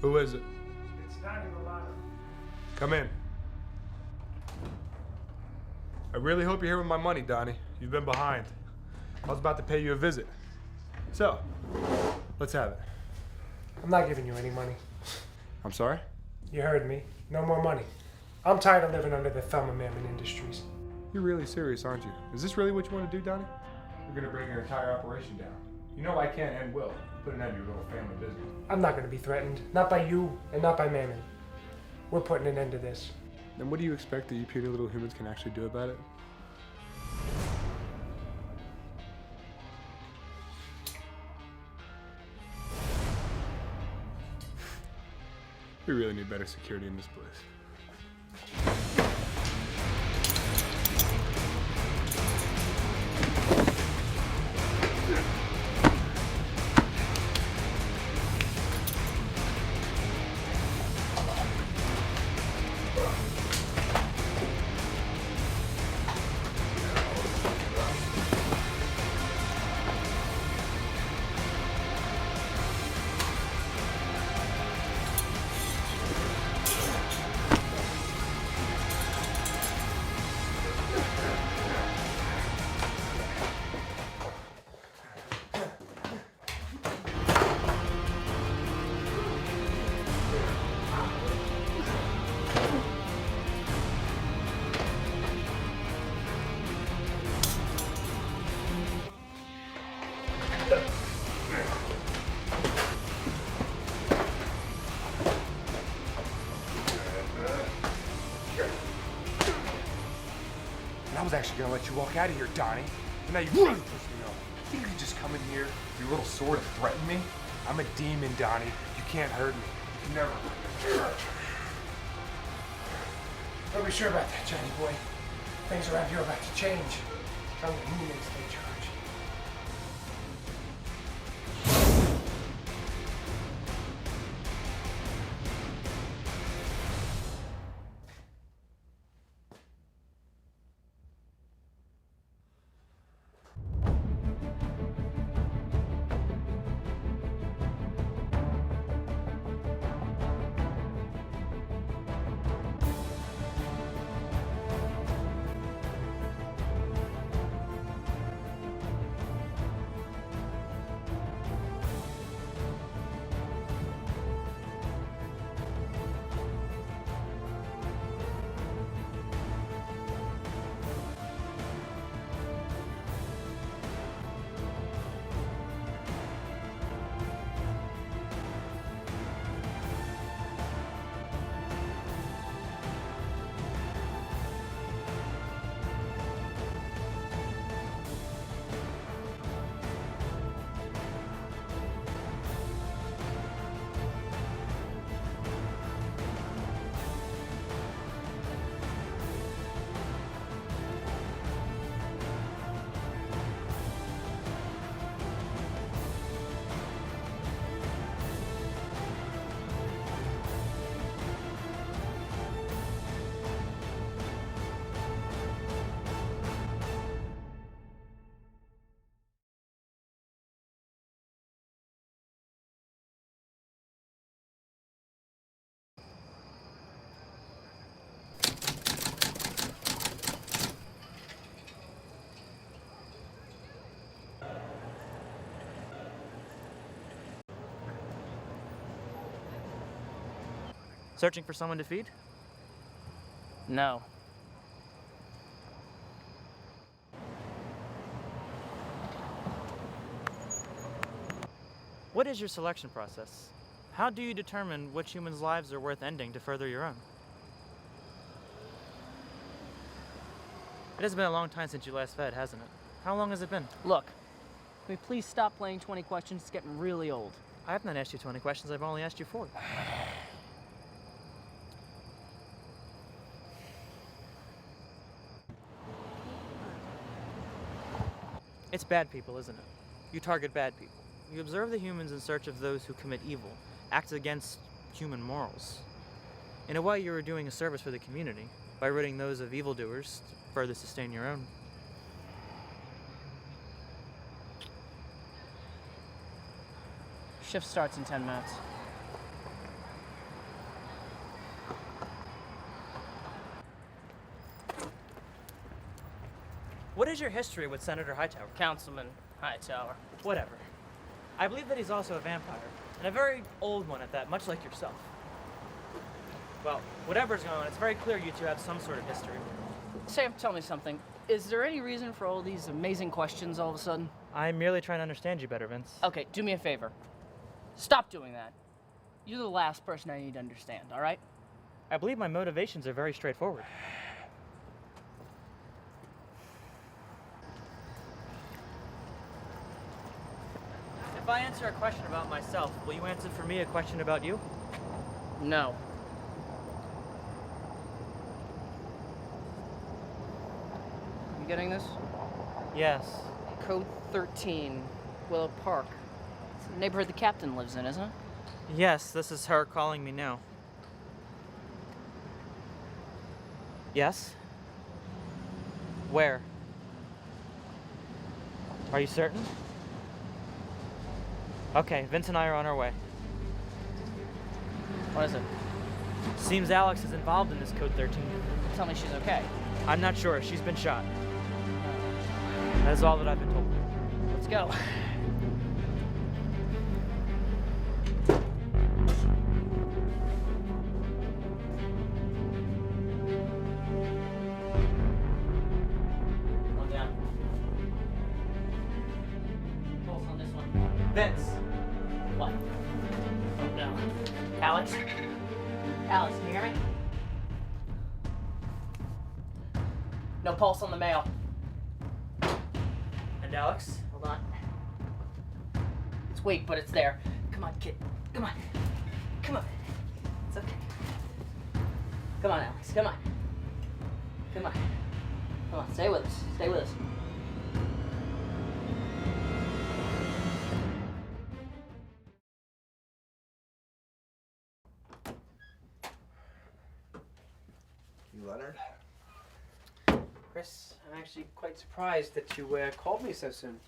Who is it? It's Donnie Romano. Come in. I really hope you're here with my money, Donnie. You've been behind. I was about to pay you a visit. So, let's have it. I'm not giving you any money. I'm sorry? You heard me. No more money. I'm tired of living under the thumb of Mammon Industries. You're really serious, aren't you? Is this really what you want to do, Donnie? You're going to bring your entire operation down. You know I can and will put an end to your little family business. I'm not going to be threatened. Not by you and not by Mammon. We're putting an end to this. Then what do you expect that you puny little humans can actually do about it? We really need better security in this place. I was actually gonna let you walk out of here, Donnie. But now you really pissed me off. You think you can just come in here with your little sword and threaten me? I'm a demon, Donnie. You can't hurt me. You can never hurt me. Don't be sure about that, Johnny boy. Things around here are about to change. I'm the humans take charge. Searching for someone to feed? No. What is your selection process? How do you determine which humans' lives are worth ending to further your own? It has been a long time since you last fed, hasn't it? How long has it been? Look, can we please stop playing 20 questions? It's getting really old. I have not asked you 20 questions, I've only asked you 4. It's bad people, isn't it? You target bad people. You observe the humans in search of those who commit evil, act against human morals. In a way, you are doing a service for the community by ridding those of evildoers to further sustain your own. Shift starts in 10 minutes. is your history with Senator Hightower? Councilman Hightower. Whatever. I believe that he's also a vampire, and a very old one at that, much like yourself. Well, whatever's going on, it's very clear you two have some sort of history. Sam, tell me something. Is there any reason for all these amazing questions all of a sudden? I'm merely trying to understand you better, Vince. Okay, do me a favor. Stop doing that. You're the last person I need to understand, all right? I believe my motivations are very straightforward. If I answer a question about myself, will you answer for me a question about you? No. You getting this? Yes. Code 13, Willow Park. It's the neighborhood the captain lives in, isn't it? Yes, this is her calling me now. Yes? Where? Are you certain? Okay, Vince and I are on our way. What is it? Seems Alex is involved in this Code 13. Tell me she's okay. I'm not sure. She's been shot. That is all that I've been told. Let's go. Calm down. Pulse on this one. Vince! What? Oh no. Alex? Alex, can you hear me? No pulse on the male. And Alex? Hold on. It's weak, but it's there. Come on, kid. Come on. Come on. It's okay. Come on, Alex. Come on. Come on. Come on. Stay with us. Stay with us. Leonard? Chris, I'm actually quite surprised that you called me so soon.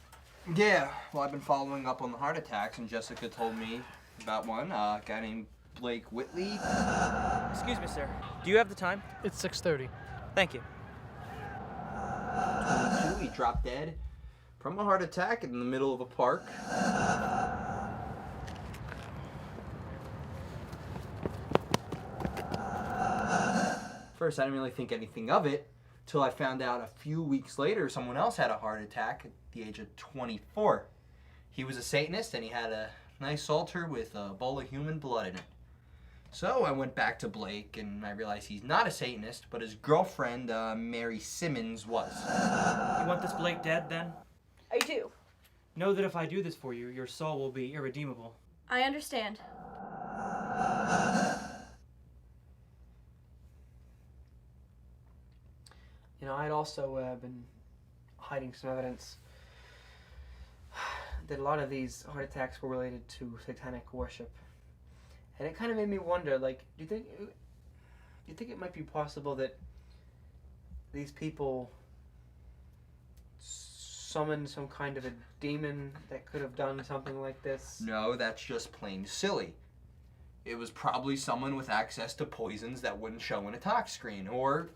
Yeah, well, I've been following up on the heart attacks, and Jessica told me about one, a guy named Blake Whitley. Excuse me, sir. Do you have the time? It's 6:30. Thank you. 22, he dropped dead from a heart attack in the middle of a park. First, I didn't really think anything of it, till I found out a few weeks later someone else had a heart attack at the age of 24. He was a Satanist, and he had a nice altar with a bowl of human blood in it. So I went back to Blake, and I realized he's not a Satanist, but his girlfriend, Mary Simmons, was. You want this Blake dead, then? I do. Know that if I do this for you, your soul will be irredeemable. I understand. You know, I'd also been hiding some evidence that a lot of these heart attacks were related to satanic worship. And it kind of made me wonder, like, do you think it might be possible that these people summoned some kind of a demon that could have done something like this? No, that's just plain silly. It was probably someone with access to poisons that wouldn't show in a tox screen, or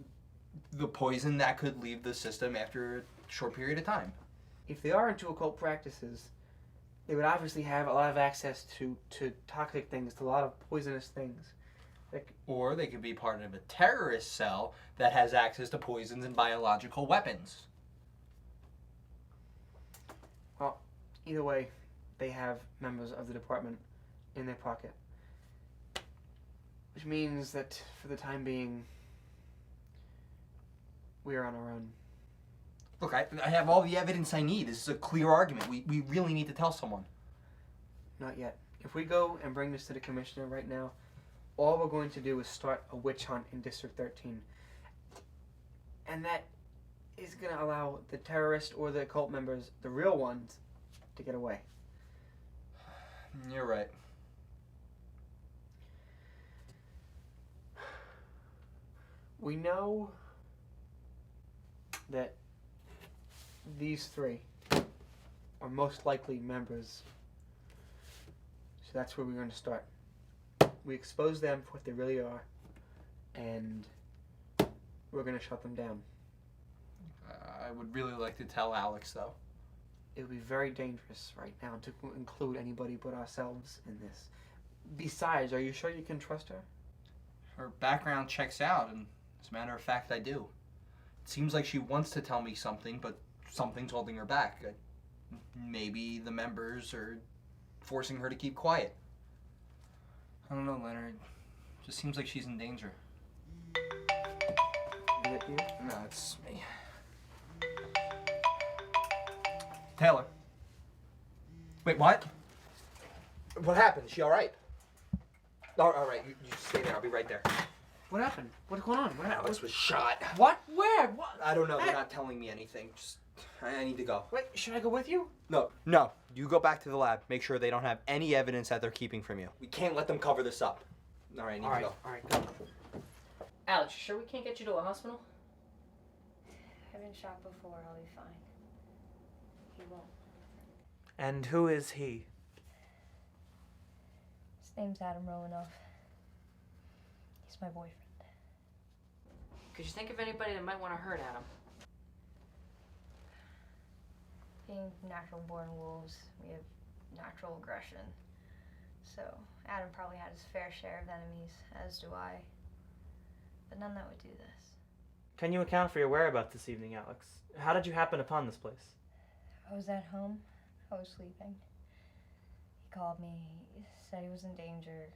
the poison that could leave the system after a short period of time. If they are into occult practices, they would obviously have a lot of access to toxic things, to a lot of poisonous things. Or they could be part of a terrorist cell that has access to poisons and biological weapons. Well, either way, they have members of the department in their pocket. Which means that, for the time being, we are on our own. Look, I have all the evidence I need. This is a clear argument. We really need to tell someone. Not yet. If we go and bring this to the commissioner right now, all we're going to do is start a witch hunt in District 13. And that is going to allow the terrorist or the occult members, the real ones, to get away. You're right. We know that these three are most likely members. So that's where we're going to start. We expose them for what they really are, and we're going to shut them down. I would really like to tell Alex, though. It would be very dangerous right now to include anybody but ourselves in this. Besides, are you sure you can trust her? Her background checks out, and as a matter of fact, I do. It seems like she wants to tell me something, but something's holding her back. Maybe the members are forcing her to keep quiet. I don't know, Leonard. It just seems like she's in danger. Is it you? No, it's me. Taylor. Wait, what? What happened? Is she all right? All right, you stay there. I'll be right there. What happened? What's going on? What happened? Alex was shot. What? Where? What? I don't know. They're not telling me anything. Just, I need to go. Wait, should I go with you? No. You go back to the lab. Make sure they don't have any evidence that they're keeping from you. We can't let them cover this up. All right, I need to go. All right, go. Alex, you sure we can't get you to a hospital? I've been shot before. I'll be fine. He won't. And who is he? His name's Adam Romanoff. He's my boyfriend. Could you think of anybody that might want to hurt Adam? Being natural born wolves, we have natural aggression. So Adam probably had his fair share of enemies, as do I. But none that would do this. Can you account for your whereabouts this evening, Alex? How did you happen upon this place? I was at home. I was sleeping. He called me. He said he was in danger.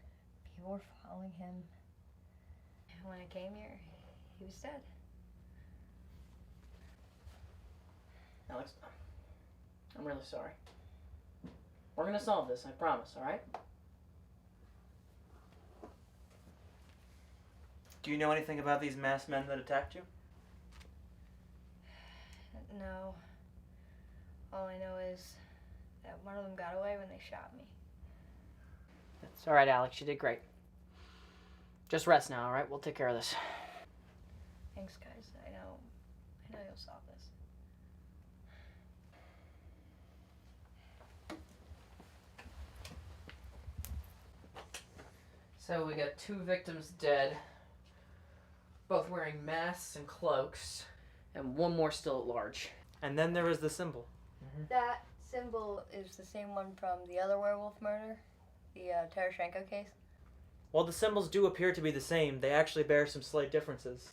People were following him. And when I came here, he was dead. Alex, I'm really sorry. We're gonna solve this, I promise, alright? Do you know anything about these masked men that attacked you? No. All I know is that one of them got away when they shot me. It's alright, Alex, you did great. Just rest now, alright? We'll take care of this. Thanks, guys. I know you'll solve this. So we got 2 victims dead, both wearing masks and cloaks, and 1 more still at large. And then there was the symbol. That symbol is the same one from the other werewolf murder, the Teroshenko case. While the symbols do appear to be the same, they actually bear some slight differences.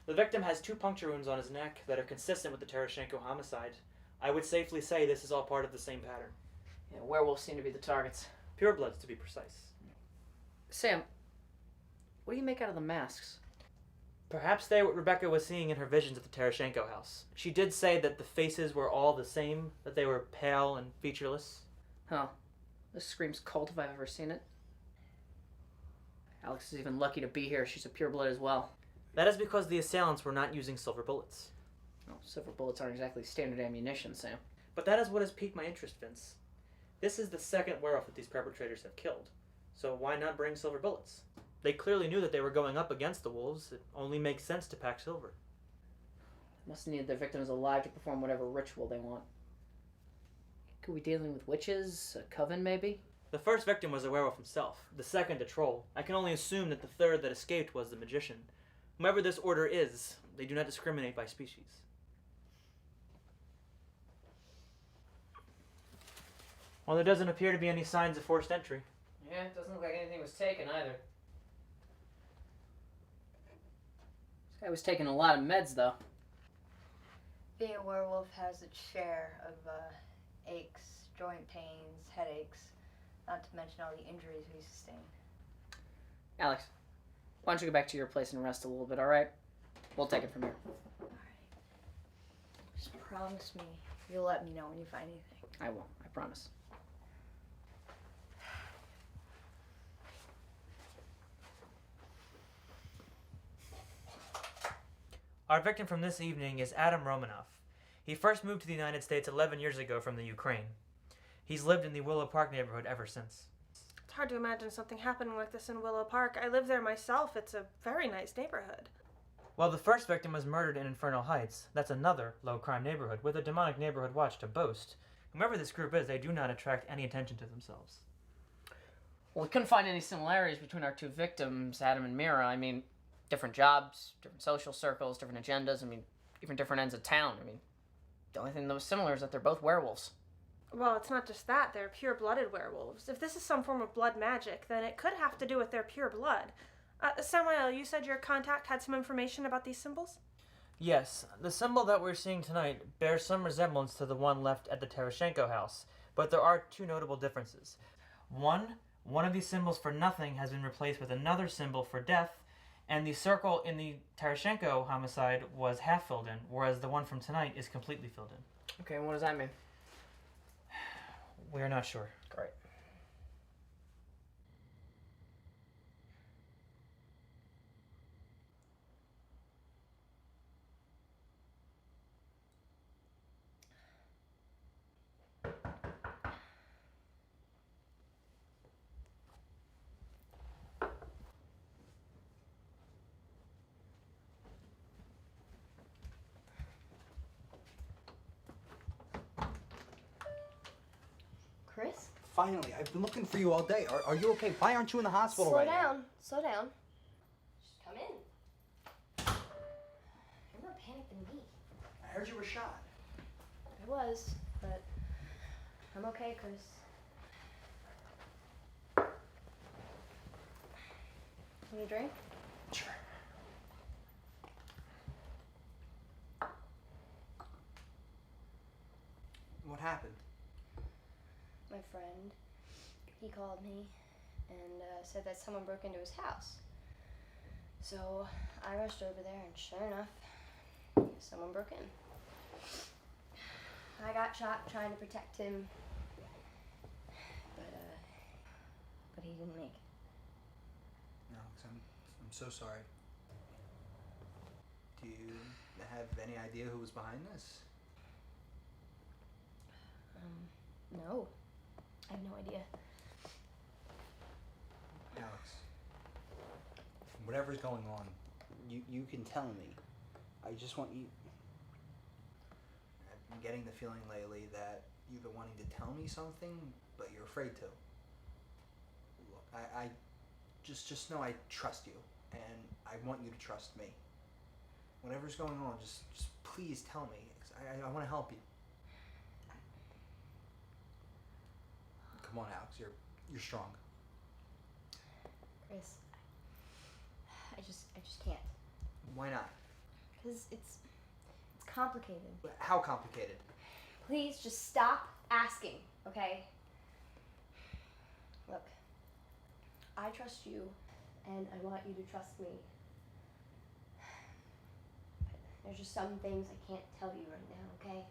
The victim has 2 puncture wounds on his neck that are consistent with the Teroshenko homicide. I would safely say this is all part of the same pattern. Yeah, werewolves seem to be the targets. Purebloods, to be precise. Sam, what do you make out of the masks? Perhaps they're what Rebecca was seeing in her visions at the Teroshenko house. She did say that the faces were all the same, that they were pale and featureless. Huh. This screams cult if I've ever seen it. Alex is even lucky to be here. She's a pureblood as well. That is because the assailants were not using silver bullets. Well, silver bullets aren't exactly standard ammunition, Sam. But that is what has piqued my interest, Vince. This is the second werewolf that these perpetrators have killed. So why not bring silver bullets? They clearly knew that they were going up against the wolves. It only makes sense to pack silver. They must need their victims alive to perform whatever ritual they want. Could we be dealing with witches? A coven, maybe? The first victim was a werewolf himself, the second a troll. I can only assume that the third that escaped was the magician. Whomever this order is, they do not discriminate by species. Well, there doesn't appear to be any signs of forced entry. Yeah, it doesn't look like anything was taken either. This guy was taking a lot of meds, though. Being a werewolf has its share of aches, joint pains, headaches, not to mention all the injuries we sustain. Alex, why don't you go back to your place and rest a little bit, alright? We'll take it from here. Alright. Just promise me you'll let me know when you find anything. I will, I promise. Our victim from this evening is Adam Romanoff. He first moved to the United States 11 years ago from the Ukraine. He's lived in the Willow Park neighborhood ever since. It's hard to imagine something happening like this in Willow Park. I live there myself. It's a very nice neighborhood. Well, the first victim was murdered in Infernal Heights. That's another low-crime neighborhood with a demonic neighborhood watch to boast. Whomever this group is, they do not attract any attention to themselves. Well, we couldn't find any similarities between our 2 victims, Adam and Mira. I mean, different jobs, different social circles, different agendas. I mean, even different ends of town. I mean, The only thing that was similar is that they're both werewolves. Well, it's not just that. They're pure-blooded werewolves. If this is some form of blood magic, then it could have to do with their pure blood. Samael, you said your contact had some information about these symbols? Yes, the symbol that we're seeing tonight bears some resemblance to the one left at the Terashenko house, but there are two notable differences. One of these symbols for nothing has been replaced with another symbol for death, and the circle in the Terashenko homicide was half filled in, whereas the one from tonight is completely filled in. Okay, and what does that mean? We're not sure. Great. Chris? Finally, I've been looking for you all day. Are you okay? Why aren't you in the hospital Slow right down. Slow down. Just come in. You're more panicked than me. now? I heard you were shot. I was, but I'm okay, Chris. Want a drink? Sure. What happened? My friend, he called me and said that someone broke into his house. So I rushed over there, and sure enough, someone broke in. I got shot trying to protect him, but he didn't make it. Alex, I'm so sorry. Do you have any idea who was behind this? No. I have no idea. Alex, whatever's going on, you can tell me. I just want you... I've been getting the feeling lately that you've been wanting to tell me something, but you're afraid to. Look, I just know I trust you, and I want you to trust me. Whatever's going on, just please tell me, 'cause I want to help you. Come on, Alex, you're strong. Chris, I just can't. Why not? Because it's complicated. How complicated? Please just stop asking, okay? Look, I trust you, and I want you to trust me. But there's just some things I can't tell you right now, okay?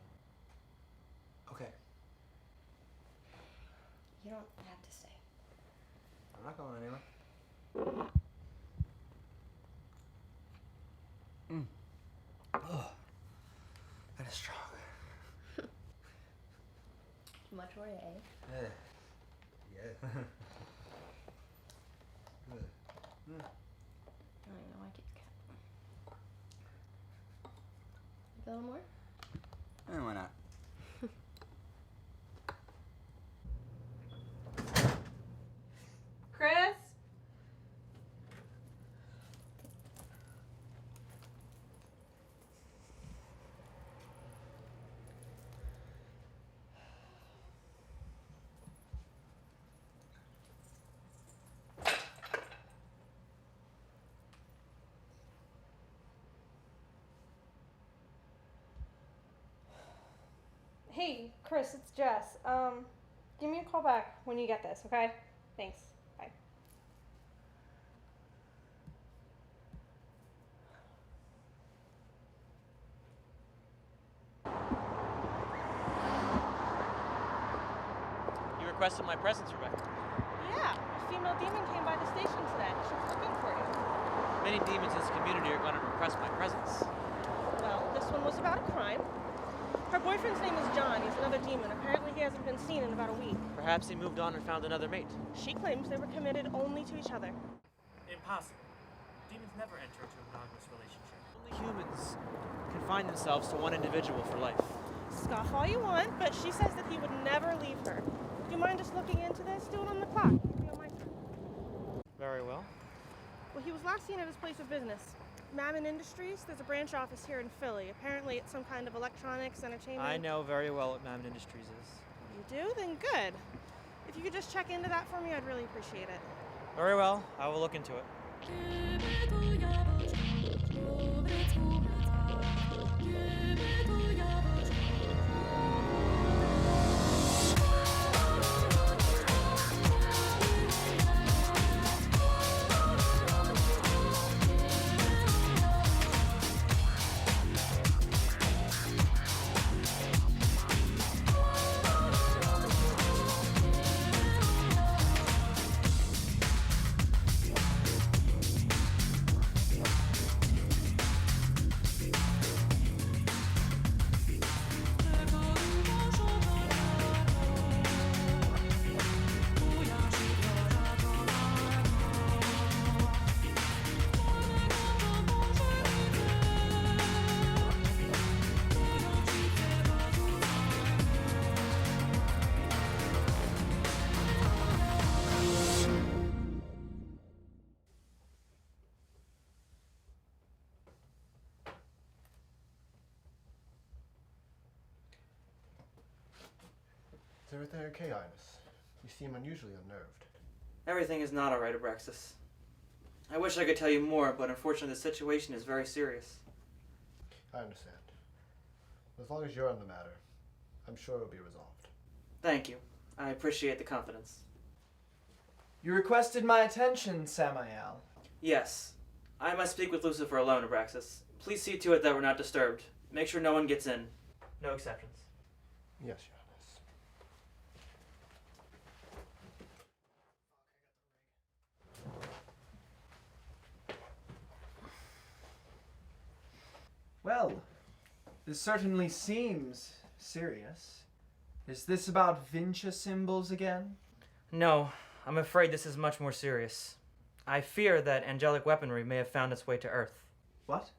Okay, You don't have to stay. I'm not going anywhere. Oh, that is strong. Too much for you, eh? Yeah. Good. I know, I keep cat. A little more? Why not? Chris? Hey, Chris, it's Jess. Give me a call back when you get this, okay? Thanks. Bye. You requested my presence, Rebecca. Yeah, a female demon came by the station today. She was looking for you. Many demons in this community are going to request my presence. Well, this one was about a crime. Her boyfriend's name is John. He's another demon. Apparently he hasn't been seen in about a week. Perhaps he moved on and found another mate. She claims they were committed only to each other. Impossible. Demons never enter into a monogamous relationship. Only humans confine themselves to one individual for life. Scoff all you want, but she says that he would never leave her. Do you mind just looking into this? Do it on the clock. It'll be on my turn. Very well. Well, he was last seen at his place of business. Mammon Industries? There's a branch office here in Philly. Apparently it's some kind of electronics, entertainment. I know very well what Mammon Industries is. You do? Then good. If you could just check into that for me, I'd really appreciate it. Very well, I will look into it. Is everything okay, Ines? You seem unusually unnerved. Everything is not alright, Abraxas. I wish I could tell you more, but unfortunately the situation is very serious. I understand. As long as you're on the matter, I'm sure it'll be resolved. Thank you. I appreciate the confidence. You requested my attention, Samael. Yes. I must speak with Lucifer alone, Abraxas. Please see to it that we're not disturbed. Make sure no one gets in. No exceptions. Yes, Your Highness. Well, this certainly seems serious. Is this about Vinci symbols again? No, I'm afraid this is much more serious. I fear that angelic weaponry may have found its way to Earth. What?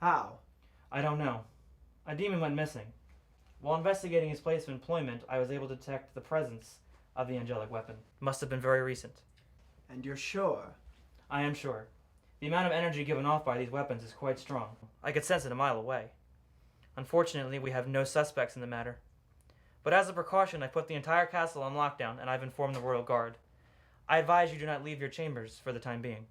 How? I don't know. A demon went missing. While investigating his place of employment, I was able to detect the presence of the angelic weapon. Must have been very recent. And you're sure? I am sure. The amount of energy given off by these weapons is quite strong. I could sense it a mile away. Unfortunately, we have no suspects in the matter. But as a precaution, I put the entire castle on lockdown, and I've informed the royal guard. I advise you do not leave your chambers for the time being.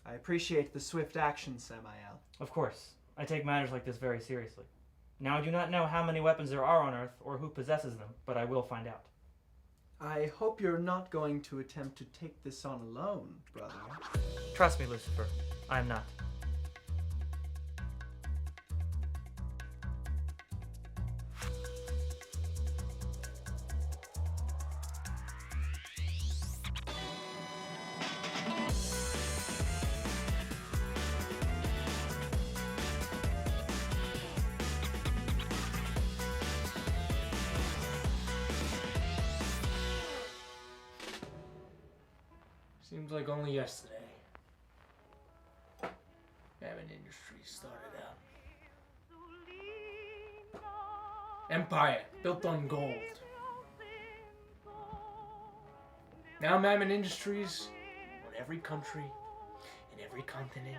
I appreciate the swift action, Samael. Of course. I take matters like this very seriously. Now, I do not know how many weapons there are on Earth or who possesses them, but I will find out. I hope you're not going to attempt to take this on alone, brother. Trust me, Lucifer. I am not. Seems like only yesterday Mammon Industries started out. Empire built on gold. Now Mammon Industries on every country, in every continent,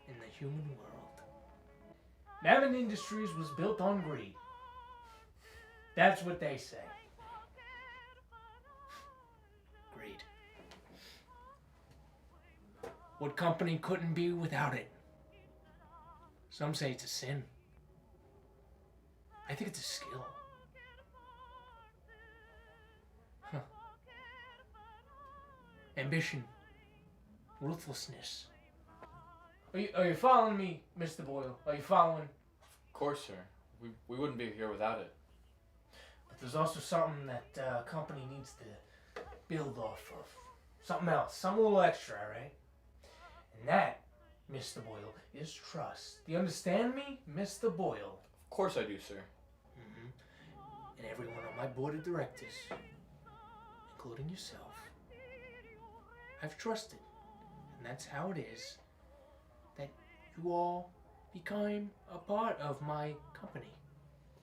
in the human world. Mammon Industries was built on greed. That's what they say. Greed. What company couldn't be without it? Some say it's a sin. I think it's a skill. Huh. Ambition. Ruthlessness. Are you following me, Mr. Boyle? Are you following? Of course, sir. We wouldn't be here without it. But there's also something that company needs to build off of. Something else. Some little extra, right? And that, Mr. Boyle, is trust. Do you understand me, Mr. Boyle? Of course I do, sir. Mm-hmm. And everyone on my board of directors, including yourself, I've trusted. And that's how it is that you all became a part of my company.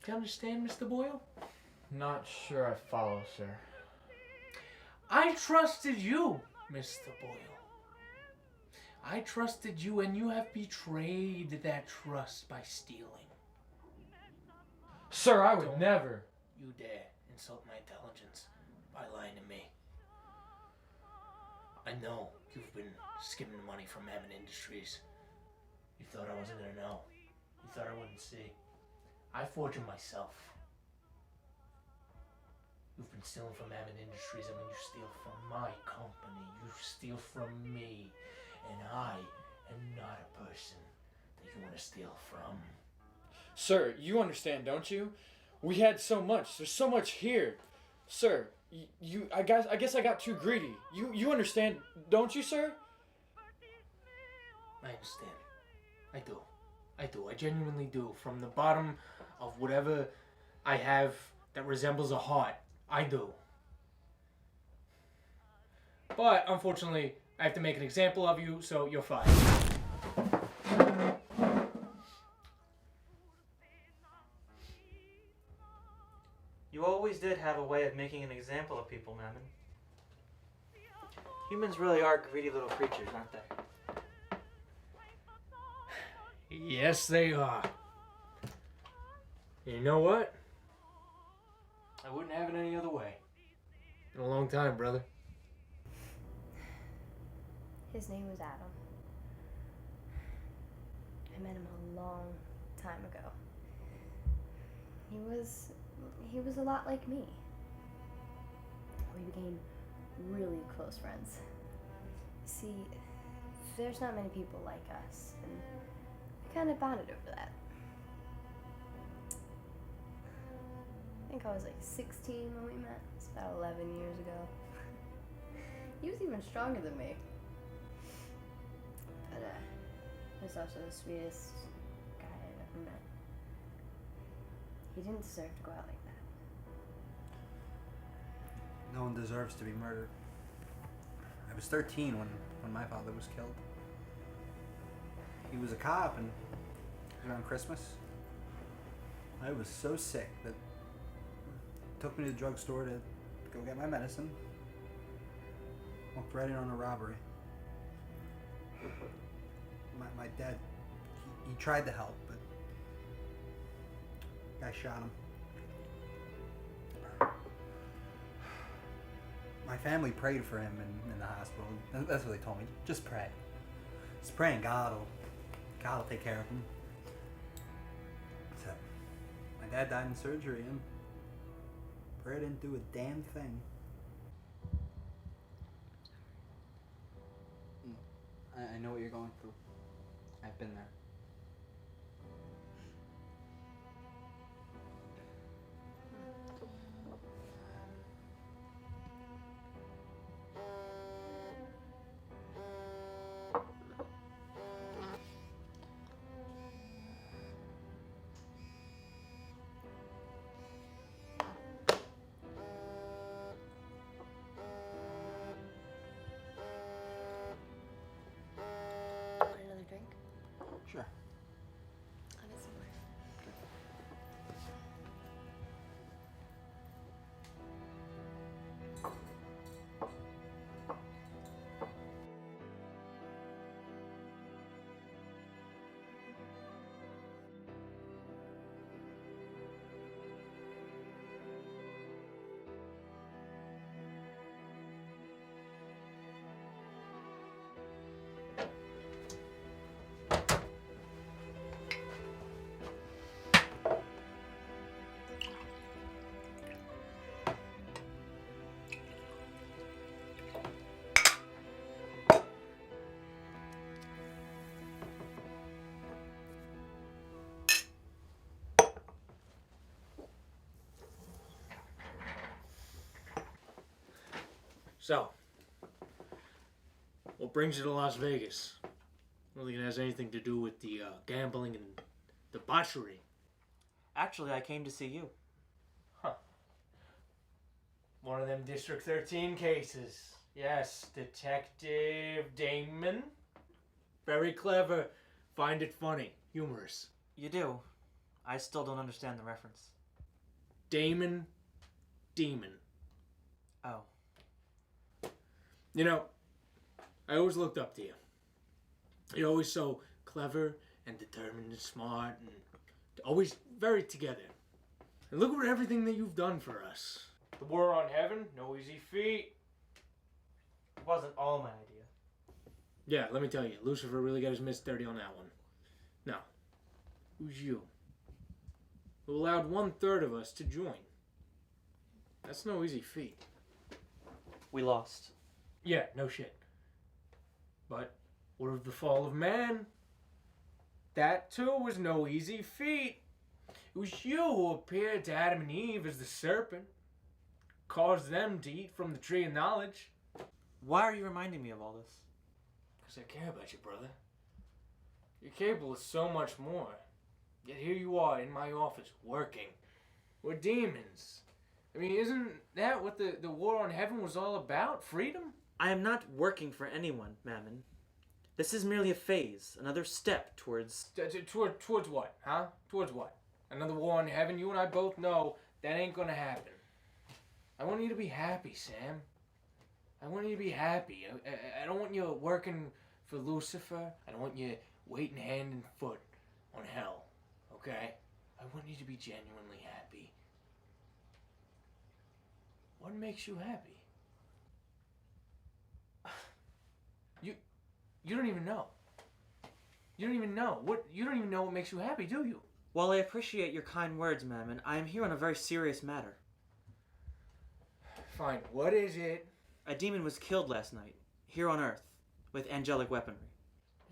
Do you understand, Mr. Boyle? Not sure I follow, sir. I trusted you, Mr. Boyle. I trusted you, and you have betrayed that trust by stealing. Sir, I would never. You dare insult my intelligence by lying to me. I know you've been skimming money from Mammon Industries. You thought I wasn't gonna know. You thought I wouldn't see. I forged them myself. You've been stealing from Mammon Industries, and when you steal from my company, you steal from me. And I am not a person that you want to steal from. Sir, you understand, don't you? We had so much. There's so much here. Sir, I guess I got too greedy. You understand, don't you, sir? I understand. I do. I genuinely do. From the bottom of whatever I have that resembles a heart, I do. But, unfortunately, I have to make an example of you, so you're fired. You always did have a way of making an example of people, Mammon. Humans really are greedy little creatures, aren't they? Yes, they are. You know what? I wouldn't have it any other way. In a long time, brother. His name was Adam. I met him a long time ago. He was a lot like me. We became really close friends. See, there's not many people like us, and we kind of bonded over that. I think I was like 16 when we met. It's about 11 years ago. He was even stronger than me. But he was also the sweetest guy I've ever met. He didn't deserve to go out like that. No one deserves to be murdered. I was 13 when my father was killed. He was a cop, and it was around Christmas. I was so sick that he took me to the drugstore to go get my medicine. Walked right in on a robbery. My dad, he tried to help, but guy shot him. My family prayed for him in the hospital. That's what they told me. Just pray. Just pray and God will take care of him. So, my dad died in surgery, and prayer didn't do a damn thing. I know what you're going through. I've been there. Want another drink? Sure. I'll get some more. So, what brings you to Las Vegas? I don't think it has anything to do with the gambling and debauchery. Actually, I came to see you. Huh. One of them District 13 cases. Yes, Detective Damon. Very clever. Find it funny. Humorous. You do. I still don't understand the reference. Damon. Demon. Oh. You know, I always looked up to you. You're always so clever and determined and smart and always very together. And look at everything that you've done for us. The war on heaven, no easy feat. It wasn't all my idea. Yeah, let me tell you, Lucifer really got his mitts dirty on that one. Now, who's you? Who allowed 1/3 of us to join? That's no easy feat. We lost. Yeah, no shit. But what of the fall of man? That too was no easy feat. It was you who appeared to Adam and Eve as the serpent, caused them to eat from the tree of knowledge. Why are you reminding me of all this? Because I care about you, brother. You're capable of so much more. Yet here you are in my office, working. We're demons. I mean, isn't that what the war on heaven was all about? Freedom? I am not working for anyone, Mammon. This is merely a phase, another step towards... Towards what, huh? Towards what? Another war on heaven? You and I both know that ain't gonna happen. I want you to be happy, Sam. I want you to be happy. I don't want you working for Lucifer. I don't want you waiting hand and foot on hell, okay? I want you to be genuinely happy. What makes you happy? You don't even know. You don't even know. You don't even know what makes you happy, do you? While I appreciate your kind words, Mammon, I am here on a very serious matter. Fine. What is it? A demon was killed last night, here on Earth, with angelic weaponry.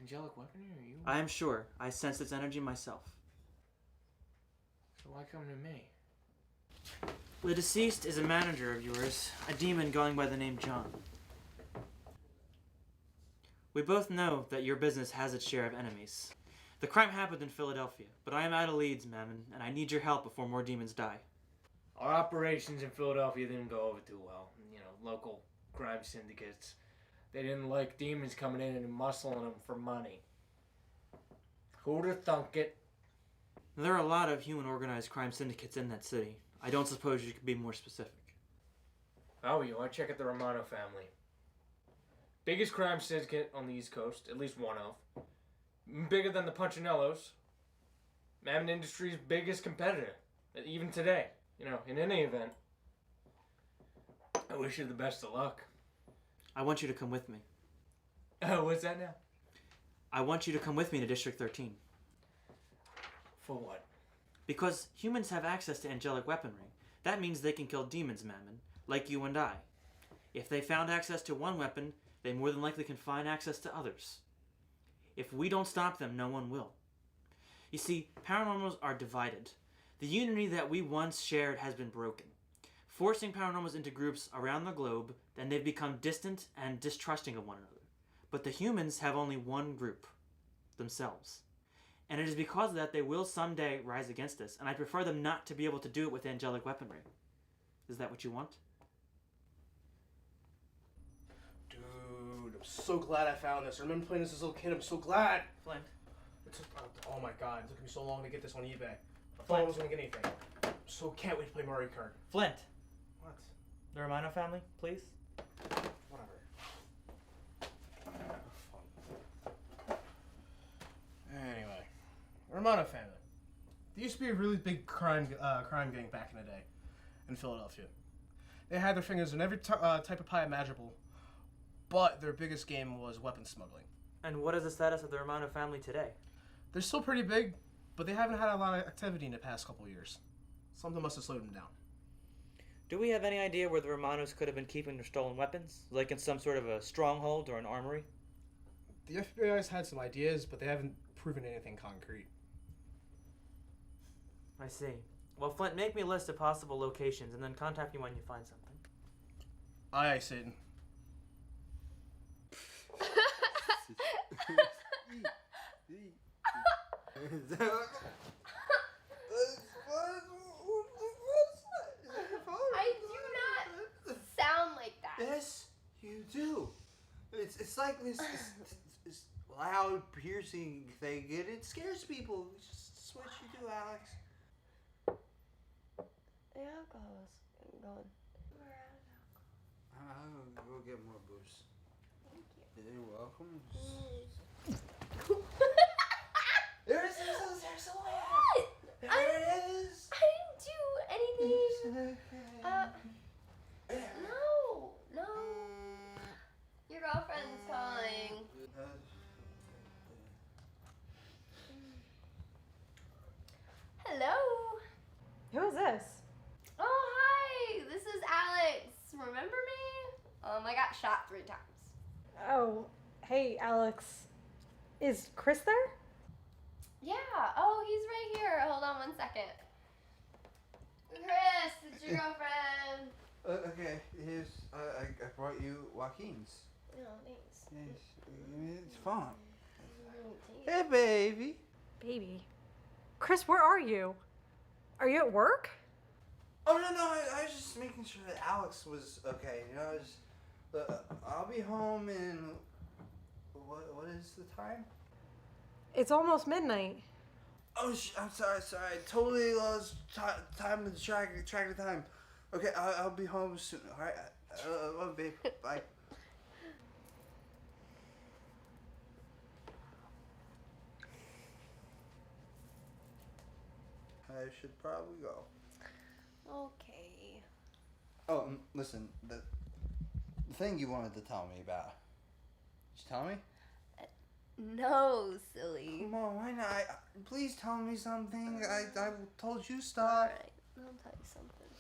Angelic weaponry? Are you? I am sure. I sensed its energy myself. So why come to me? The deceased is a manager of yours, a demon going by the name John. We both know that your business has its share of enemies. The crime happened in Philadelphia, but I am out of leads, Mammon, and I need your help before more demons die. Our operations in Philadelphia didn't go over too well. You know, local crime syndicates. They didn't like demons coming in and muscling them for money. Who'd have thunk it? There are a lot of human organized crime syndicates in that city. I don't suppose you could be more specific. Oh, you want to check out the Romano family. Biggest crime syndicate on the East Coast, at least one of. Bigger than the Punchinellos. Mammon Industries' biggest competitor, even today. You know, in any event. I wish you the best of luck. I want you to come with me. Oh, what's that now? I want you to come with me to District 13. For what? Because humans have access to angelic weaponry. That means they can kill demons, Mammon, like you and I. If they found access to one weapon, they more than likely can find access to others. If we don't stop them, no one will. You see, paranormals are divided. The unity that we once shared has been broken. Forcing paranormals into groups around the globe, then they've become distant and distrusting of one another. But the humans have only one group, themselves. And it is because of that they will someday rise against us, and I prefer them not to be able to do it with angelic weaponry. Is that what you want? Dude, I'm so glad I found this. I remember playing this as a little kid. I'm so glad. Flint. Oh my god, it took me so long to get this on eBay. I thought I wasn't gonna get anything. So can't wait to play Mario Kart. Flint. What? The Romano family, please. Whatever. Anyway, Romano family. There used to be a really big crime gang back in the day in Philadelphia. They had their fingers in every type of pie imaginable, but their biggest game was weapon smuggling. And what is the status of the Romano family today? They're still pretty big, but they haven't had a lot of activity in the past couple years. Something must have slowed them down. Do we have any idea where the Romanos could have been keeping their stolen weapons? Like in some sort of a stronghold or an armory? The FBI's had some ideas, but they haven't proven anything concrete. I see. Well, Flint, make me a list of possible locations and then contact me when you find something. Aye, Satan. I do not sound like that. Yes, you do. It's like this loud, piercing thing, and it scares people. It's what you do, Alex. The alcohol's gone. I'll go get more booze. Thank you. You're welcome. There's a lamp. What? There it is. I didn't do anything. No. Your girlfriend's calling. Hello. Who is this? Oh, hi. This is Alex. Remember me? I got shot 3 times. Oh, hey, Alex. Is Chris there? Yeah. Oh, he's right here. Hold on 1 second. Chris, it's your girlfriend. Okay, here's I brought you Joaquin's. Oh, thanks. Yes, it's fun. Hey, baby. Baby. Chris, where are you? Are you at work? Oh no, I was just making sure that Alex was okay. You know, I'll be home in what is the time? It's almost midnight. Oh, I'm sorry. I totally lost time of the track of time. Okay, I'll be home soon. All right, love, babe. Bye. I should probably go. Okay. Oh, listen, the thing you wanted to tell me about. Did you tell me? No, silly. Come on, why not? Please tell me something. I told you stuff. Alright, I'll tell you something.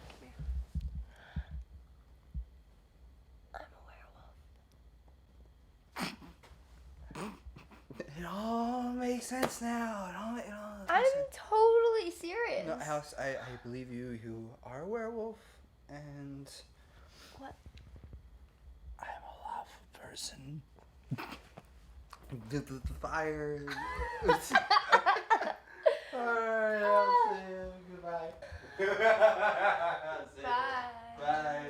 Come here. I'm a werewolf. It all makes sense now. It all makes I'm sense. totally serious. No, Alex, I believe you. You are a werewolf, and What? I'm a lawful person. The fire. Alright, I'll see you. Goodbye. Bye. Bye.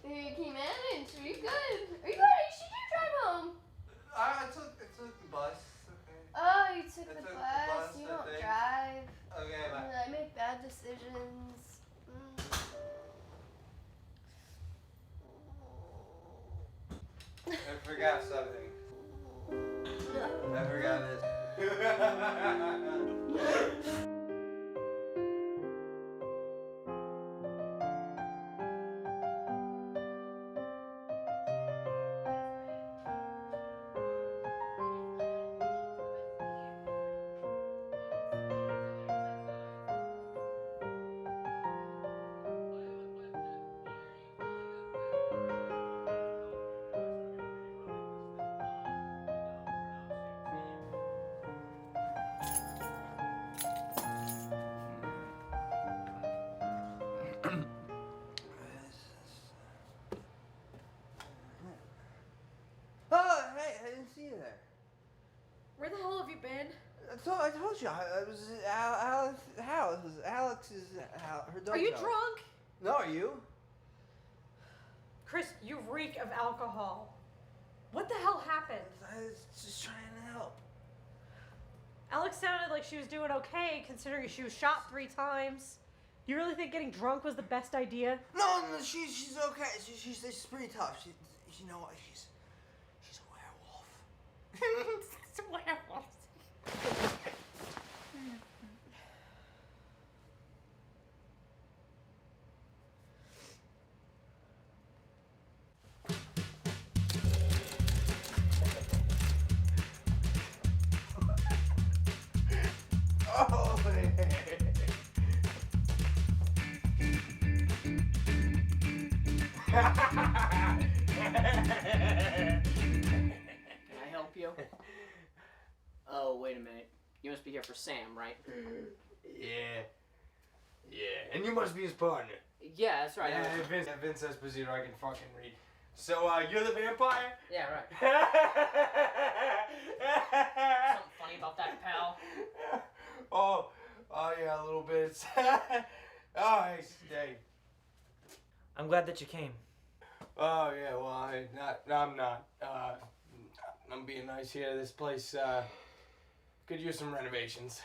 You managed. Are you good? Are you ready? Should you drive home? I took the bus. Okay. Oh, you took the took the bus. bus, You I don't think. drive. Okay, bye. I make bad decisions. I forgot something. I forgot this. Oh, hey, I didn't see you there. Where the hell have you been? I told you, it was Alex's house. It was Alex's house. Her dog. Are you drunk? No, are you? Chris, you reek of alcohol. What the hell happened? I was just trying to help. Alex sounded like she was doing okay, considering she was shot 3 times. You really think getting drunk was the best idea? No, she's okay. She's pretty tough. You know what? She's a werewolf. It's a werewolf. Oh, Can I help you? Oh, wait a minute. You must be here for Sam, right? Yeah, and you must be his partner. Yeah, that's right. Vince Esposito, I can fucking read. So, you're the vampire? Yeah, right. Something funny about that, pal? Oh yeah, a little bit. Oh, hey. I'm glad that you came. Oh yeah, well, I'm not. I'm being nice here. This place could use some renovations.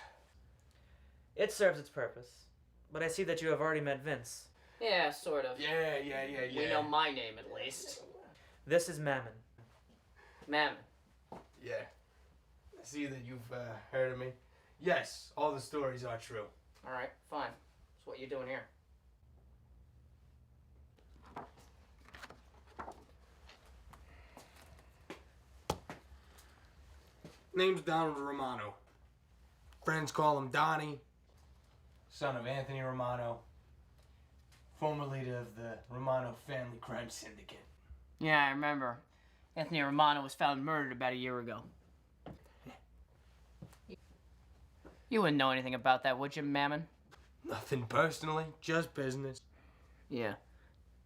It serves its purpose. But I see that you have already met Vince. Yeah, sort of. Yeah. We know my name, at least. This is Mammon. Mammon. Yeah. I see that you've heard of me. Yes, all the stories are true. Alright, fine. So what you doing here? Name's Donald Romano. Friends call him Donnie, son of Anthony Romano, former leader of the Romano family crime syndicate. Yeah, I remember. Anthony Romano was found murdered about a year ago. You wouldn't know anything about that, would you, Mammon? Nothing personally, just business. Yeah.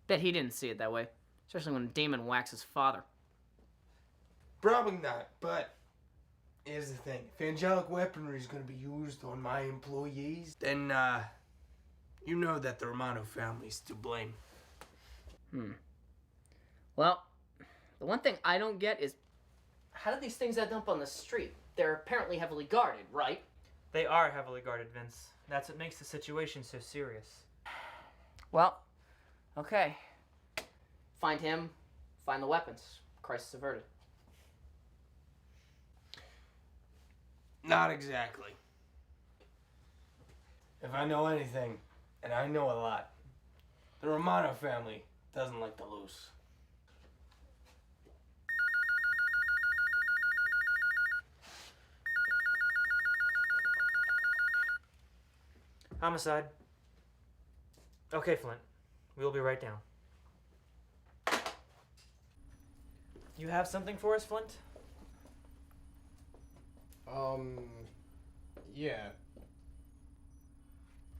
Bet he didn't see it that way. Especially when a demon whacks his father. Probably not, but here's the thing. If angelic weaponry is going to be used on my employees, then, you know that the Romano family's to blame. Well, the one thing I don't get is, how did these things end up on the street? They're apparently heavily guarded, right? They are heavily guarded, Vince. That's what makes the situation so serious. Well, okay. Find him, find the weapons. Crisis averted. Not exactly. If I know anything, and I know a lot, the Romano family doesn't like to lose. Homicide. Okay, Flint. We'll be right down. You have something for us, Flint? Yeah.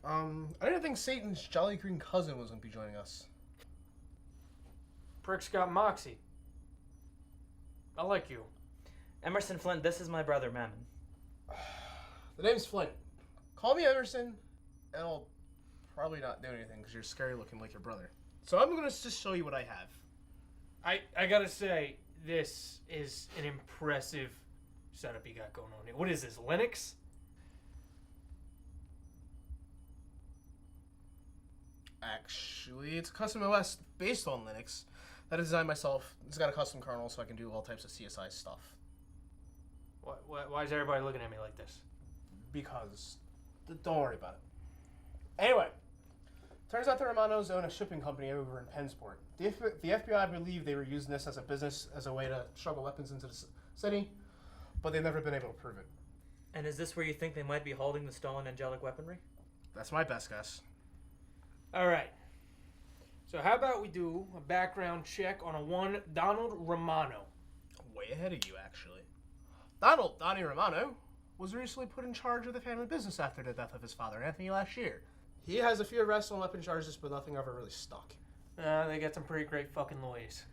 I didn't think Satan's jolly green cousin was gonna be joining us. Prick's got moxie. I like you. Emerson Flint, this is my brother, Mammon. The name's Flint. Call me Emerson, and I'll probably not do anything because you're scary looking like your brother. So I'm gonna just show you what I have. I gotta say, this is an impressive setup you got going on here. What is this, Linux? Actually, it's a custom OS based on Linux that I designed myself. It's got a custom kernel so I can do all types of CSI stuff. Why is everybody looking at me like this? Because, don't worry about it. Anyway, turns out the Romanos own a shipping company over in Pennsport. The FBI believed they were using this as a business, as a way to smuggle weapons into the city, but they've never been able to prove it. And is this where you think they might be holding the stolen angelic weaponry? That's my best guess. Alright. So how about we do a background check on a one Donald Romano? Way ahead of you, actually. Donnie Romano was recently put in charge of the family business after the death of his father, Anthony, last year. He has a few arrests on weapon charges, but nothing ever really stuck. They got some pretty great fucking lawyers.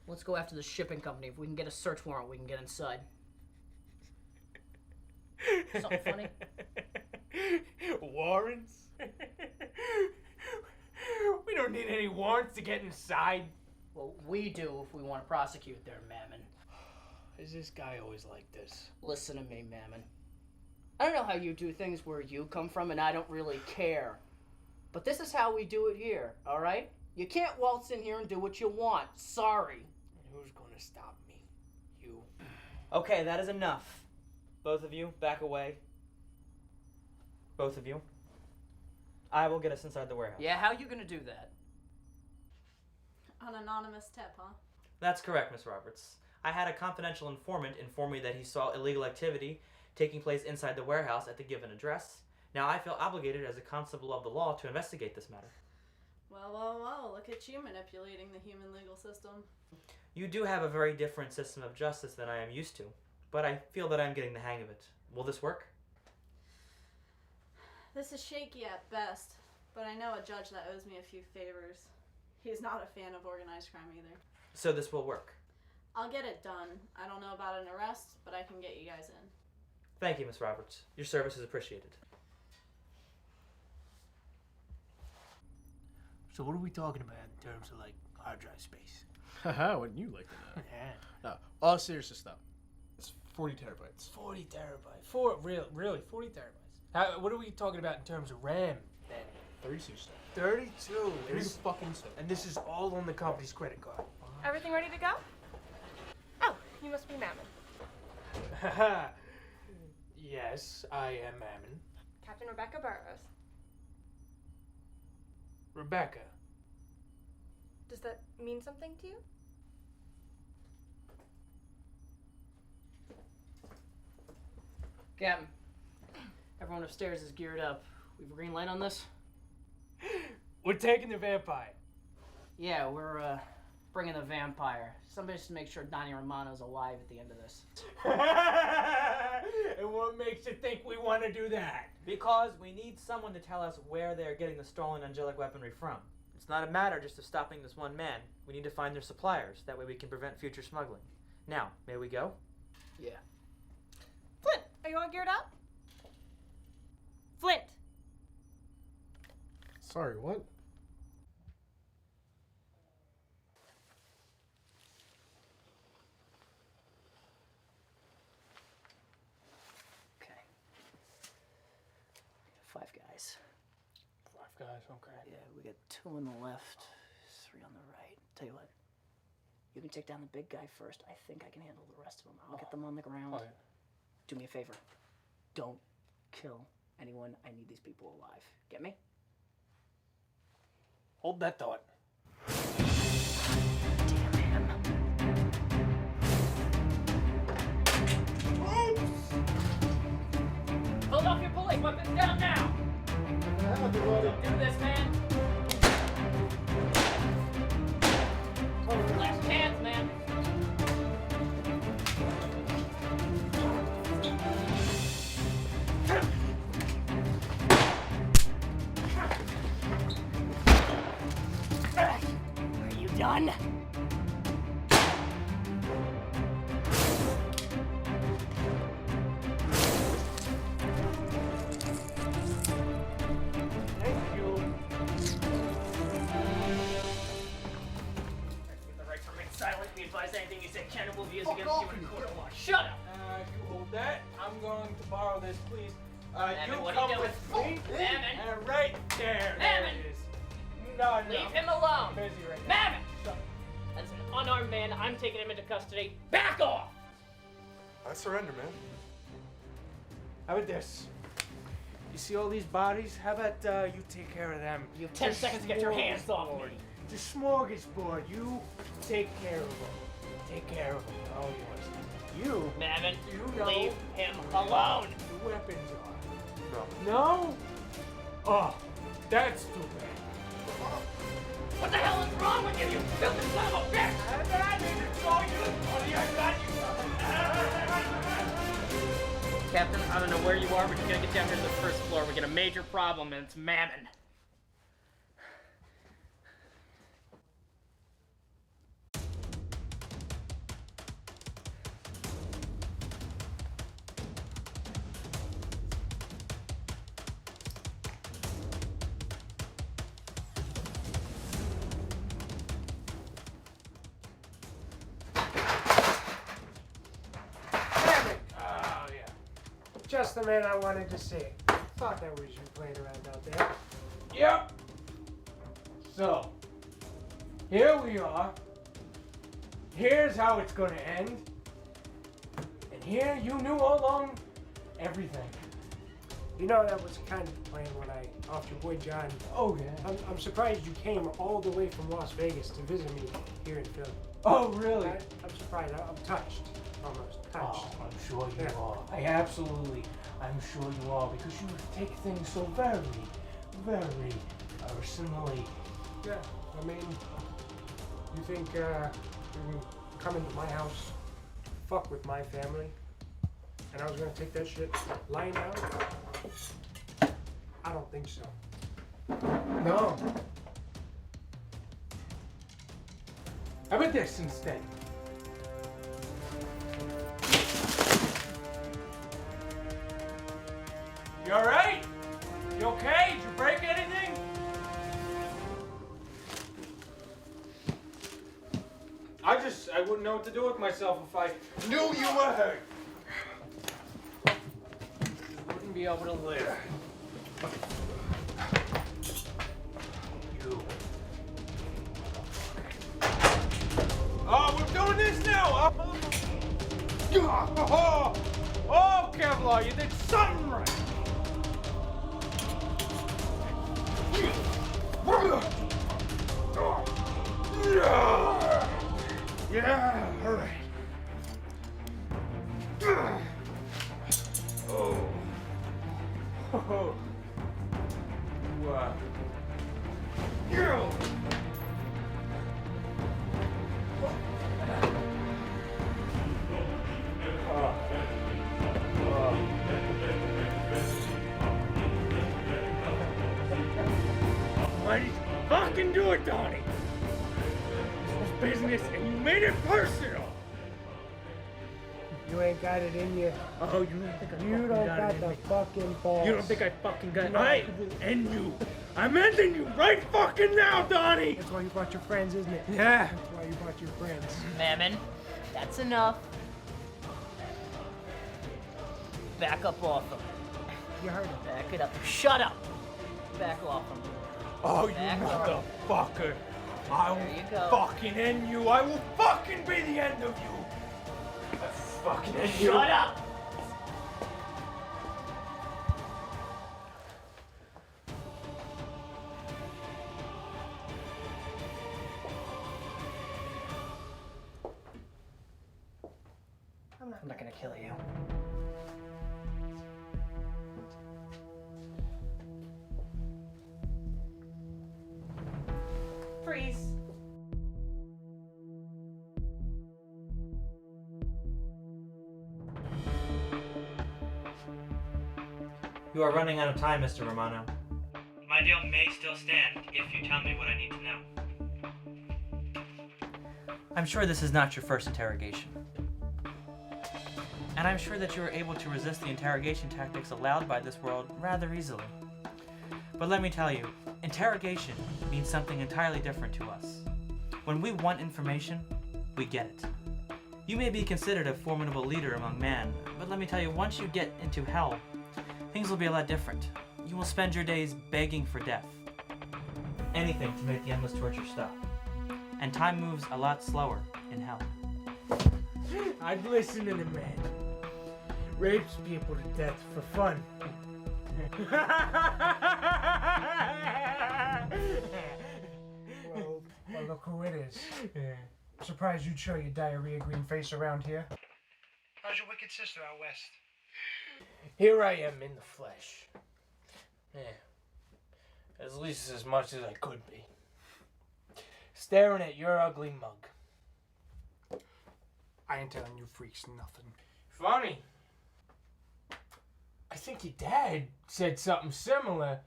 Let's go after the shipping company. If we can get a search warrant, we can get inside. Something funny? Warrants? We don't need any warrants to get inside. Well, we do if we want to prosecute their Mammon. Is this guy always like this? Listen to me, Mammon. I don't know how you do things where you come from, and I don't really care. But this is how we do it here, all right? You can't waltz in here and do what you want. Sorry. Who's gonna stop me? You. Okay, that is enough. Both of you, back away. Both of you. I will get us inside the warehouse. Yeah, how you gonna do that? An anonymous tip, huh? That's correct, Miss Roberts. I had a confidential informant inform me that he saw illegal activity taking place inside the warehouse at the given address. Now I feel obligated as a constable of the law to investigate this matter. Well, look at you manipulating the human legal system. You do have a very different system of justice than I am used to, but I feel that I'm getting the hang of it. Will this work? This is shaky at best, but I know a judge that owes me a few favors. He's not a fan of organized crime either. So this will work. I'll get it done. I don't know about an arrest, but I can get you guys in. Thank you, Miss Roberts. Your service is appreciated. So what are we talking about in terms of, like, hard drive space? Haha, wouldn't you like to know? Yeah. No, all seriousness though. It's 40 terabytes. 40 terabytes. Really? 40 terabytes? What are we talking about in terms of RAM, then? 32. 32? Fucking so. And this is all on the company's credit card? Everything ready to go? Oh, you must be Mammon. Yes, I am Mammon. Captain Rebecca Burroughs. Rebecca. Does that mean something to you? Captain, everyone upstairs is geared up. We have a green light on this? We're taking the vampire. Yeah, we're bringing the vampire. Somebody should make sure Donnie Romano's alive at the end of this. And what makes you think we want to do that? Because we need someone to tell us where they're getting the stolen angelic weaponry from. It's not a matter just of stopping this one man. We need to find their suppliers. That way we can prevent future smuggling. Now, may we go? Yeah. Flint, are you all geared up? Flint! Sorry, what? Okay. 5 guys. 5 guys, okay. Yeah, we got 2 on the left, 3 on the right. Tell you what, you can take down the big guy first. I think I can handle the rest of them. I'll get them on the ground. Oh, yeah. Do me a favor. Don't kill anyone. I need these people alive. Get me? Hold that thought. Philadelphia police, weapons down now! Don't do this, man! Last chance, man! Are you done? Thank you. The right to remain silent. Be advised anything you say can and will be used against you in a court of law. Shut up! You hold that. I'm going to borrow this, please. Mammon, You what come are you with doing? me. Mammon! Right there. Mammon! There it is. No. Leave him alone! Busy right now. Mammon! That's an unarmed man. I'm taking him into custody. Back off! I surrender, man. How about this? You see all these bodies? How about you take care of them? You have 10 seconds to get your hands off me. The smorgasbord. You take care of them. Take care of them. All yours. You. Mammon, You know leave him alone. The weapons are. No. Oh, that's too bad. What the hell is wrong with you, you filthy son of a bitch? I need to show you, buddy. I got you. Captain, I don't know where you are, but you gotta get down here to the first floor. We got a major problem, and it's Mammon. Just the man I wanted to see. Thought that was you playing around out there. Yep. So, here we are. Here's how it's gonna end. And here you knew all along everything. You know, that was kind of the plan when I offered your boy John. Oh, yeah. I'm surprised you came all the way from Las Vegas to visit me here in Philly. Oh, really? I'm surprised. I'm touched. Almost touched. Oh, I'm sure you are. I'm sure you are, because you take things so very, very personally. Yeah, I mean, you think you can come into my house, fuck with my family, and I was gonna take that shit lying down? I don't think so. No. How about this instead? You alright? You okay? Did you break anything? I wouldn't know what to do with myself if I knew you were hurt. Wouldn't be able to live. You. this now! Oh, Kevlar, you did something right! Yeah, all right. Oh. Oh. Wow. Why did you fucking do it, Donnie? This was business and you made it personal. You ain't got it in you. Oh, you don't think I You fucking don't got got it in the me. fucking balls. You don't think I fucking got it? No. I will end you. I'm ending you right fucking now, Donnie. That's why you brought your friends, isn't it? Yeah. That's why you brought your friends. Mammon, that's enough. Back up off him. You heard him. Back it up. Shut up. Back off him. Oh, you Back up. motherfucker. I There you go. will fucking end you. I will fucking be the end of you. I fucking end you. Shut up. I'm not gonna kill you. Freeze. You are running out of time, Mr. Romano. My deal may still stand if you tell me what I need to know. I'm sure this is not your first interrogation. And I'm sure that you were able to resist the interrogation tactics allowed by this world rather easily. But let me tell you, interrogation means something entirely different to us. When we want information, we get it. You may be considered a formidable leader among man, but let me tell you, once you get into hell, things will be a lot different. You will spend your days begging for death. Anything to make the endless torture stop. And time moves a lot slower in hell. I'd listen to the man. Rapes people to death for fun. Well, look who it is. I'm surprised you'd show your diarrhea green face around here. How's your wicked sister out west? Here I am in the flesh. Yeah. At least as much as I could be. Staring at your ugly mug. I ain't telling you freaks nothing. Funny. I think your dad said something similar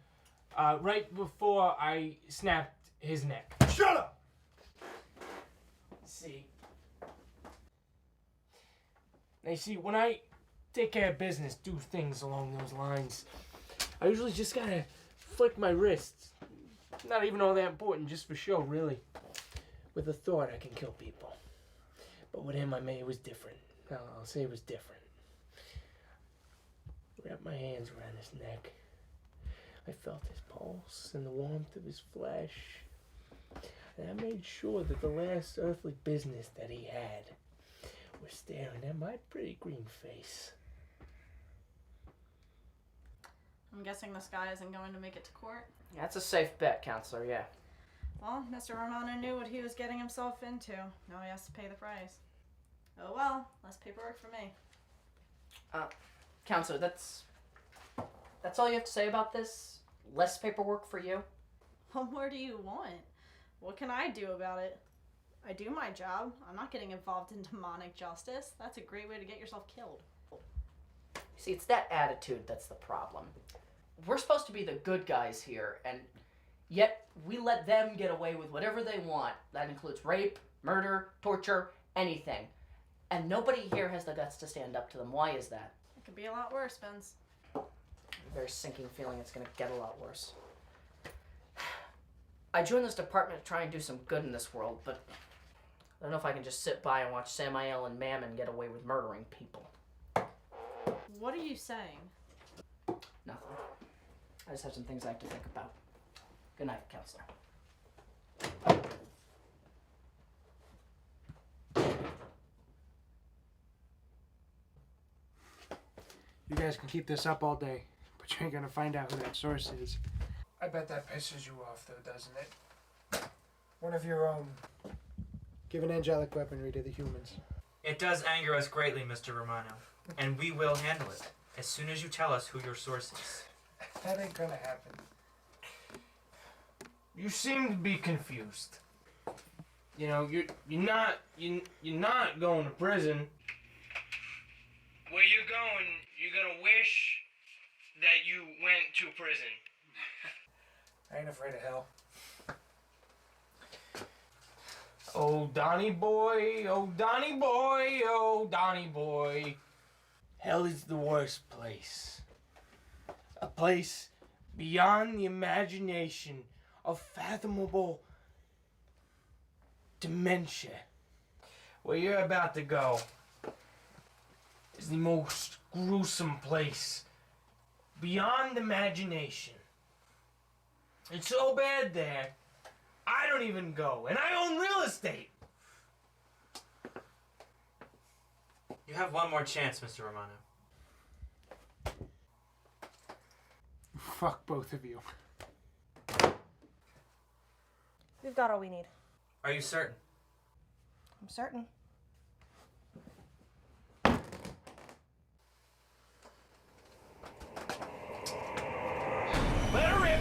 right before I snapped his neck. Shut up! See. Now, you see, when I take care of business, do things along those lines, I usually just gotta flick my wrists. Not even all that important, just for show, really. With a thought, I can kill people. But with him, it was different. I'll say it was different. Wrapped my hands around his neck. I felt his pulse and the warmth of his flesh. And I made sure that the last earthly business that he had was staring at my pretty green face. I'm guessing this guy isn't going to make it to court. That's a safe bet, counselor, yeah. Well, Mr. Romano knew what he was getting himself into. Now he has to pay the price. Oh well, less paperwork for me. Counselor, that's all you have to say about this? Less paperwork for you? What more do you want? What can I do about it? I do my job. I'm not getting involved in demonic justice. That's a great way to get yourself killed. See, it's that attitude that's the problem. We're supposed to be the good guys here, and yet we let them get away with whatever they want. That includes rape, murder, torture, anything. And nobody here has the guts to stand up to them. Why is that? It could be a lot worse, Vince. A very sinking feeling it's going to get a lot worse. I joined this department to try and do some good in this world, but I don't know if I can just sit by and watch Samael and Mammon get away with murdering people. What are you saying? Nothing. I just have some things I have to think about. Good night, counselor. guys can keep this up all day, but you ain't gonna find out who that source is. I bet that pisses you off, though, doesn't it? One of your own. Giving angelic weaponry to the humans. It does anger us greatly, Mr. Romano, and we will handle it as soon as you tell us who your source is. That ain't gonna happen. You seem to be confused. You know, you're not going to prison. Where you're going, you're gonna wish that you went to prison. I ain't afraid of hell. Oh, Donnie boy, oh, Donnie boy, oh, Donnie boy. Hell is the worst place. A place beyond the imagination of fathomable dementia. Where you're about to go is the most gruesome place beyond imagination. It's so bad there, I don't even go, and I own real estate. You have one more chance, Mr. Romano. Fuck both of you. We've got all we need. Are you certain? I'm certain. Let her rip!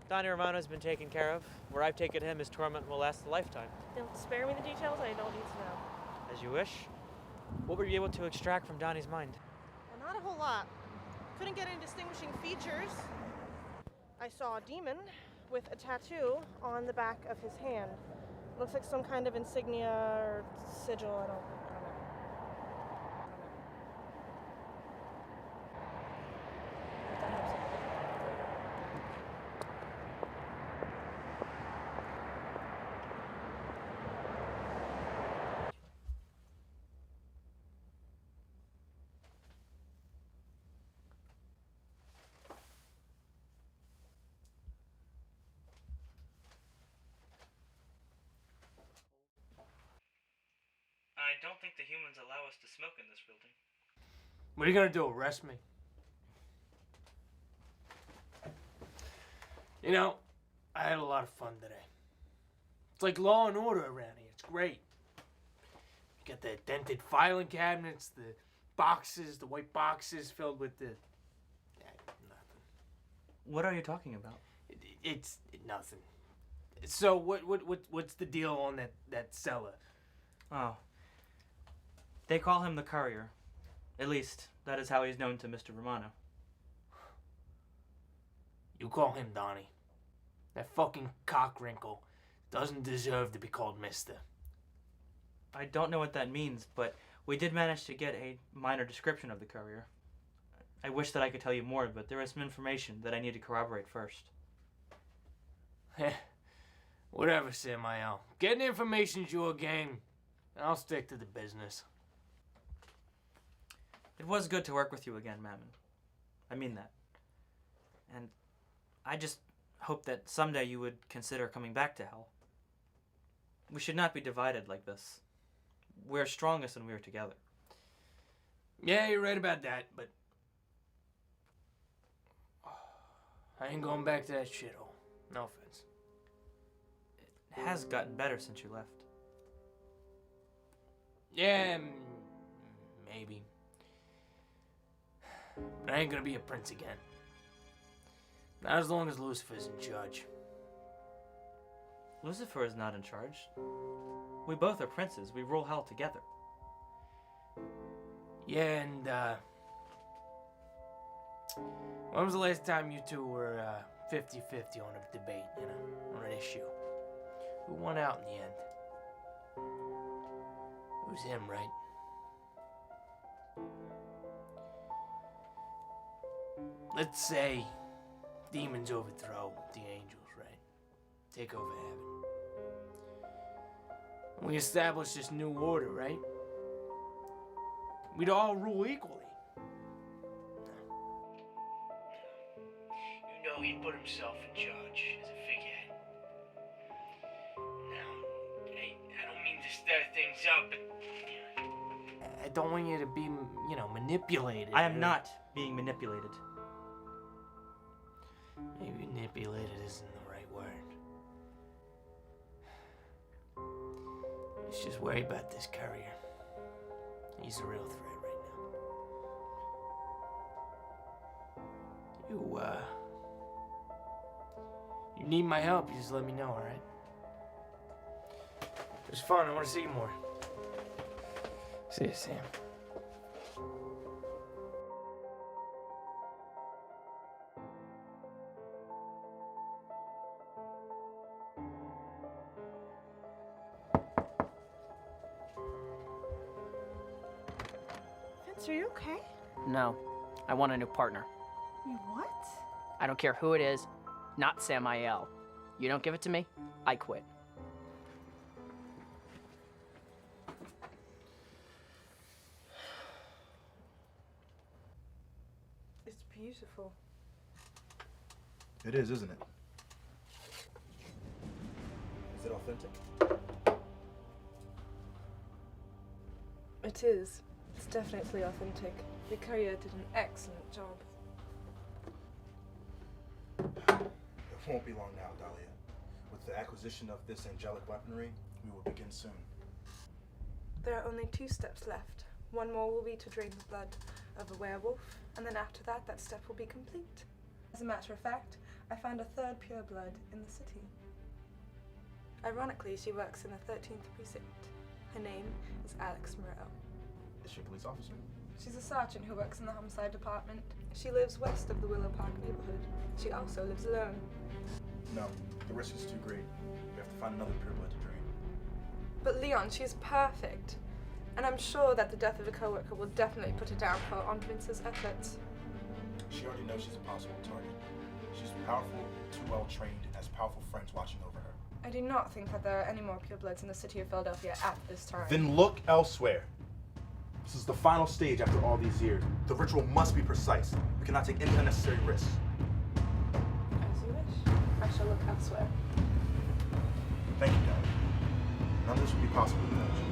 Donnie Romano's been taken care of. Where I've taken him, his torment will last a lifetime. Don't spare me the details, I don't need to know. As you wish. What were you able to extract from Donnie's mind? Well, not a whole lot. Couldn't get any distinguishing features. I saw a demon with a tattoo on the back of his hand. Looks like some kind of insignia or sigil, I don't know. I don't think the humans allow us to smoke in this building. What are you gonna do, arrest me? You know, I had a lot of fun today. It's like Law and Order around here. It's great. You got the dented filing cabinets, the boxes, the white boxes filled with the... nothing. What are you talking about? It's nothing. So what's the deal on that cellar? Oh. They call him the Courier. At least, that is how he's known to Mr. Romano. You call him Donnie. That fucking cockrinkle doesn't deserve to be called Mister. I don't know what that means, but we did manage to get a minor description of the Courier. I wish that I could tell you more, but there is some information that I need to corroborate first. Whatever, Samael. Getting information's your game. I'll stick to the business. It was good to work with you again, Mammon. I mean that. And I just hope that someday you would consider coming back to Hell. We should not be divided like this. We're strongest when we're together. Yeah, you're right about that, but... I ain't going back to that shithole. No offense. It has gotten better since you left. Yeah, maybe. But I ain't gonna be a prince again. Not as long as Lucifer's in charge. Lucifer is not in charge. We both are princes. We rule Hell together. Yeah, and, when was the last time you two were, 50-50 on a debate, on an issue. Who won out in the end? It was him, right? Let's say demons overthrow the angels, right? Take over heaven. And we establish this new order, right? We'd all rule equally. You know he'd put himself in charge as a figurehead. Now, I don't mean to stir things up, but I don't want you to be, manipulated. I am not being manipulated. Maybe manipulated isn't the right word. Let's just worry about this courier. He's the real threat right now. You need my help, you just let me know, alright? It was fun, I want to see you more. See you, Sam. Vince, are you okay? No, I want a new partner. You what? I don't care who it is, not Samael. You don't give it to me, I quit. It's beautiful. It is, isn't it? Is it authentic? It is. It's definitely authentic. The courier did an excellent job. It won't be long now, Dahlia. With the acquisition of this angelic weaponry, we will begin soon. There are only 2 steps left. One more will be to drain the blood of a werewolf, and then after that, that step will be complete. As a matter of fact, I found a 3rd pure blood in the city. Ironically, she works in the 13th precinct. Her name is Alex Moreau. Is she a police officer? She's a sergeant who works in the homicide department. She lives west of the Willow Park neighborhood. She also lives alone. No, the risk is too great. We have to find another pure blood to drain. But Leon, she's perfect. And I'm sure that the death of a coworker will definitely put a downfall on Vince's efforts. She already knows she's a possible target. She's powerful, too well trained, and has powerful friends watching over her. I do not think that there are any more purebloods in the city of Philadelphia at this time. Then look elsewhere. This is the final stage after all these years. The ritual must be precise. We cannot take any unnecessary risks. As you wish. I shall look elsewhere. Thank you, Dahlia. None of this would be possible without you.